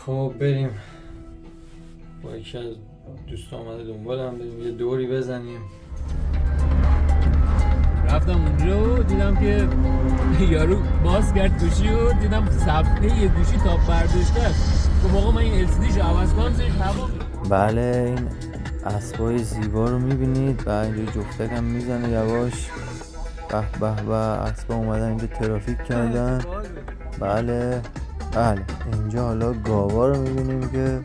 خب بریم با یکی از دوستان اومده دنبالم، بریم یه دوری بزنیم. رفتم اونجا و دیدم که یارو باز کرد گوشی و دیدم صفحه یه گوشی تاپ برداشته است. گفت آقا من این LCD شو عوض کنم زیرش هوا. بله این اسبای زیبا رو میبینید و اینجا جفتک هم میزنه یواش. به به به، اسبا اومدن اینجا ترافیک کردن. بله اینجا حالا گاوا رو میبینیم که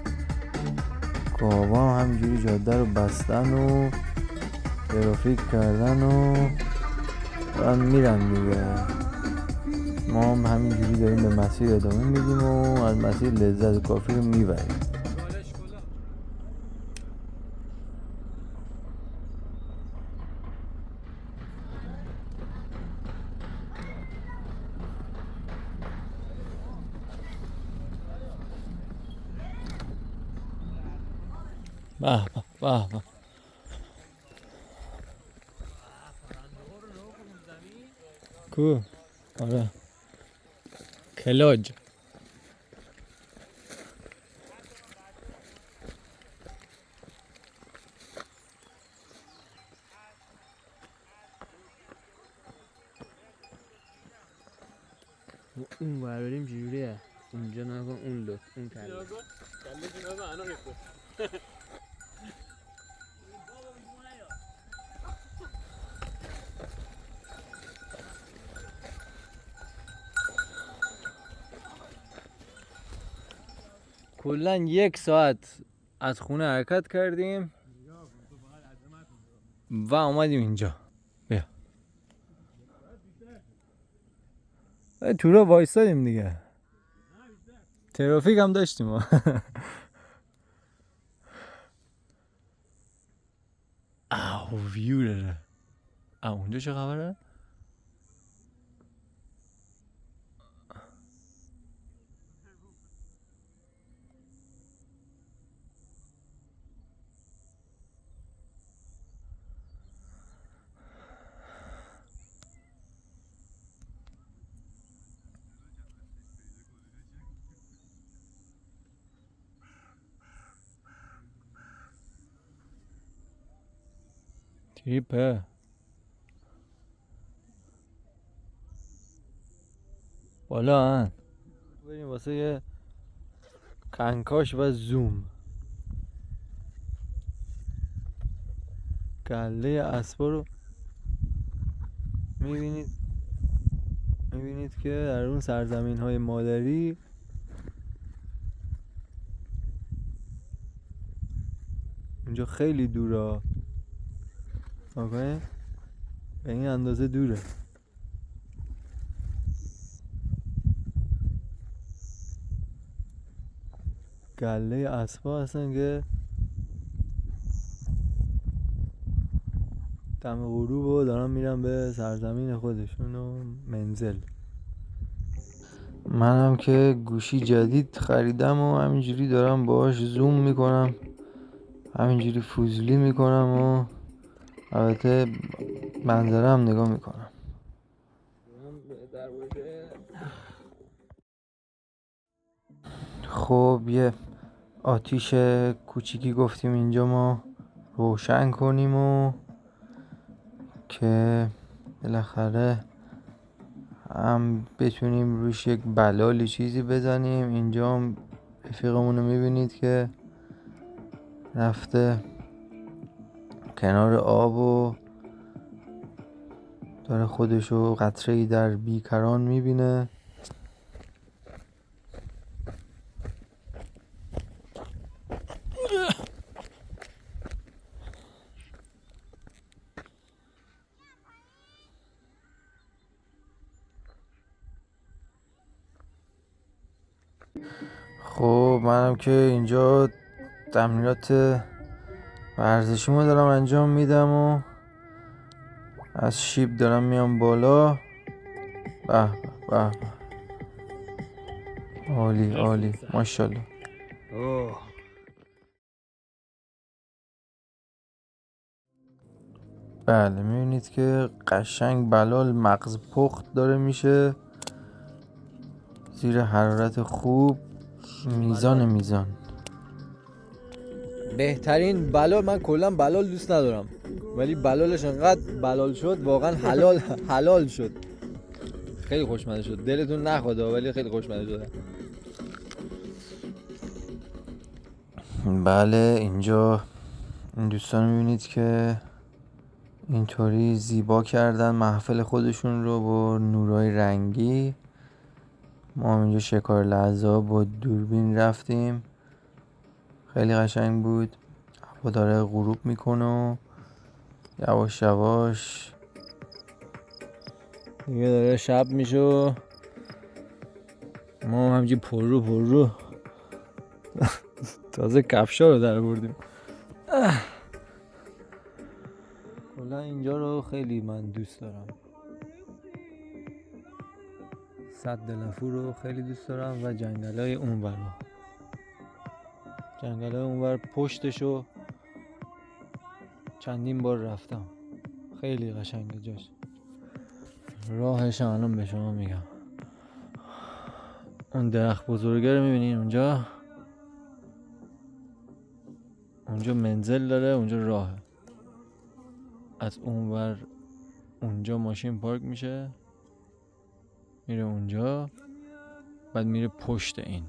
گاوا هم همینجوری جاده رو بستن و ترافیک کردن و دارن میرن دیگه. ما هم همینجوری داریم به مسیر ادامه میدیم و از مسیر لذت کافی رو میبریم. به به به به. کو آره کلاج. اون براریم جوریه اونجا نگاه اون لط اون کله کلا 1 ساعت از خونه حرکت کردیم و اومدیم اینجا. بیا تو رو وایستادیم دیگه، ترافیک هم داشتیم. او ویو داره. اونجا چه خبره؟ تریپه بالا هن. بریم واسه یه کنکاش و زوم. گله اسبا رو میبینید که در اون سرزمین های مادری اونجا خیلی دوره. آقای به این اندازه دوره. گله اسبا هستن که دم غروب و دارن میرن به سرزمین خودشون و منزل. منم که گوشی جدید خریدم و همینجوری دارم باهاش زوم میکنم، همینجوری فوزلی میکنم و البته منظره هم نگاه میکنم. خب یه آتیش کوچیکی گفتیم اینجا ما روشن کنیم و که بالاخره هم بتونیم روش یک بلالی چیزی بزنیم. اینجا هم رفیقمون رو میبینید که رفته کنار آب و داره خودشو قطره‌ای در بیکران میبینه. خب منم که اینجا تمرینات ورزشیمو دارم انجام میدم و از شیب دارم میام بالا. به به عالی عالی ماشاءالله. بله میبینید که قشنگ بلال مغز پخت داره میشه زیر حرارت خوب. میزان بهترین بلال، من کلا بلال دوست ندارم ولی بلالش انقدر بلال شد واقعا حلال شد. خیلی خوشمزه شد. دلتون نخواد ولی خیلی خوشمزه شده. بله اینجا این دوستان میبینید که اینطوری زیبا کردن محفل خودشون رو با نورای رنگی. ما اینجا شکار لحظه با دوربین رفتیم، خیلی قشنگ بود. هوا داره غروب میکنه و یواش یواش دیگه داره شب میشه و ما همینجوری پر رو تازه کفشا رو در بردیم. کلا اینجا رو خیلی من دوست دارم. سد لفو رو خیلی دوست دارم و جنگلای اونور رو. جنگلای اونور پشتشو چندین بار رفتم. خیلی قشنگه جاش. راهش الان به شما میگم. اون درخت بزرگه رو میبینین اونجا منزل داره، اونجا راهه. از اونور اونجا ماشین پارک میشه، میره اونجا، بعد میره پشت این.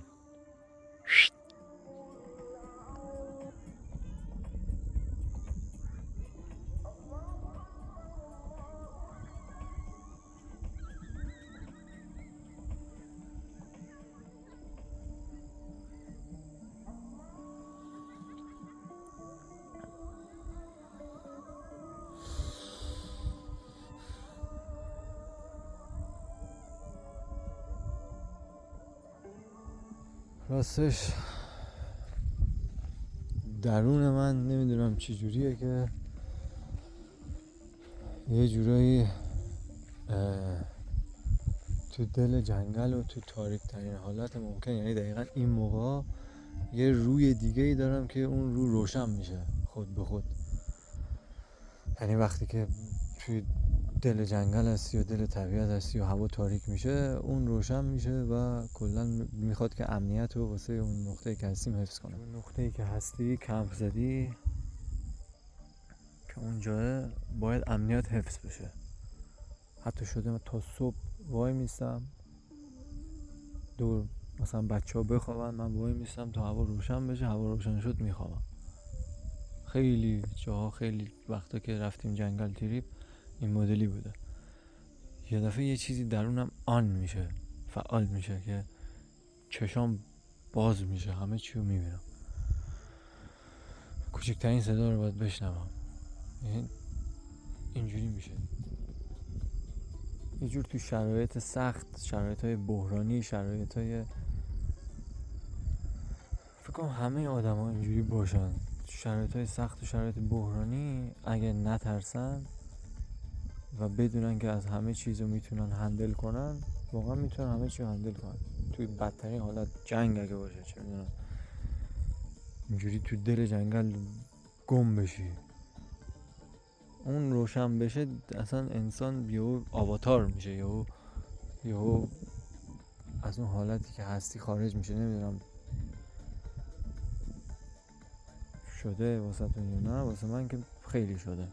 راستش درون من نمیدونم چی جوریه که یه جورایی تو دل جنگل و تو تاریک ترین حالت ممکن، یعنی دقیقا این موقع یه روی دیگه ای دارم که اون رو روشن میشه خود به خود. یعنی وقتی که توی دل جنگل هستی و دل طبیعت هستی و هوا تاریک میشه اون روشن میشه و کلا میخواد که امنیت رو واسه اون نقطه‌ای که هستیم حفظ کنه. اون نقطه‌ای که هستی کمپ زدی که اونجا باید امنیت حفظ بشه. حتی شده من تا صبح وای میستم دور مثلا بچه ها بخوابن، من وای میستم تا هوا روشن بشه. هوا روشن شد میخوابم. خیلی جاها خیلی وقتا که رفتیم جنگل تریپ این مدلی بوده. یه دفعه یه چیزی درونم آن میشه، فعال میشه که چشام باز میشه، همه چی رو میبینم. کوچکترین صدا رو باید بشنوم. اینجوری میشه. یه جور تو شرایط سخت، شرایط‌های بحرانی، شرایط‌های فکر کنم همه آدم‌ها اینجوری باشن. شرایط‌های سخت و شرایط بحرانی اگه نترسن و بدونن که از همه چیزو میتونن هندل کنن، واقعا میتونن همه چیزو هندل کنن. توی بدترین حالت جنگ اگه باشه، چه میدونم اینجوری تو دل جنگل گم بشی، اون روشن بشه، اصلا انسان یهو آواتار میشه، یهو از اون حالتی که هستی خارج میشه. نمیدونم شده واسه تون یا نه، واسه من که خیلی شده.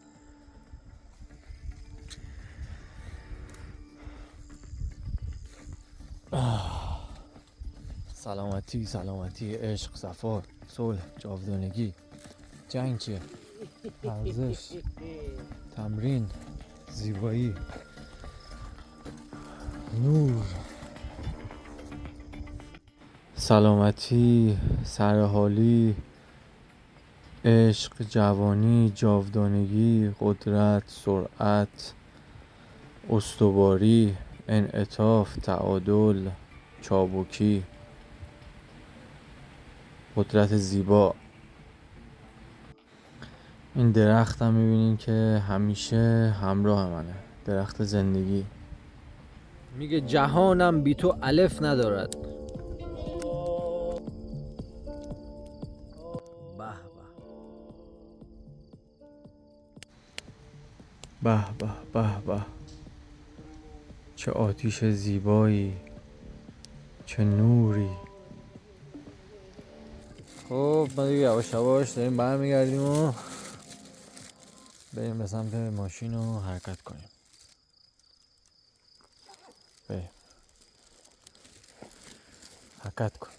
سلامتی، عشق، صفا، صلح، جاودانگی، جنگ چیه؟ ارزش، تمرین، زیبایی، نور، سلامتی، سرحالی، عشق، جوانی، جاودانگی، قدرت، سرعت، استواری، انعطاف، تعادل، چابکی، قدرت زیبا. این درخت هم میبینین که همیشه همراه منه، درخت زندگی. میگه جهانم بی تو الف ندارد. به به به به، چه آتیش زیبایی، چه نوری، خب ما دیگه یواش یواش داریم برمیگردیم و بریم به سمت ماشین و حرکت کنیم. بریم حرکت کن.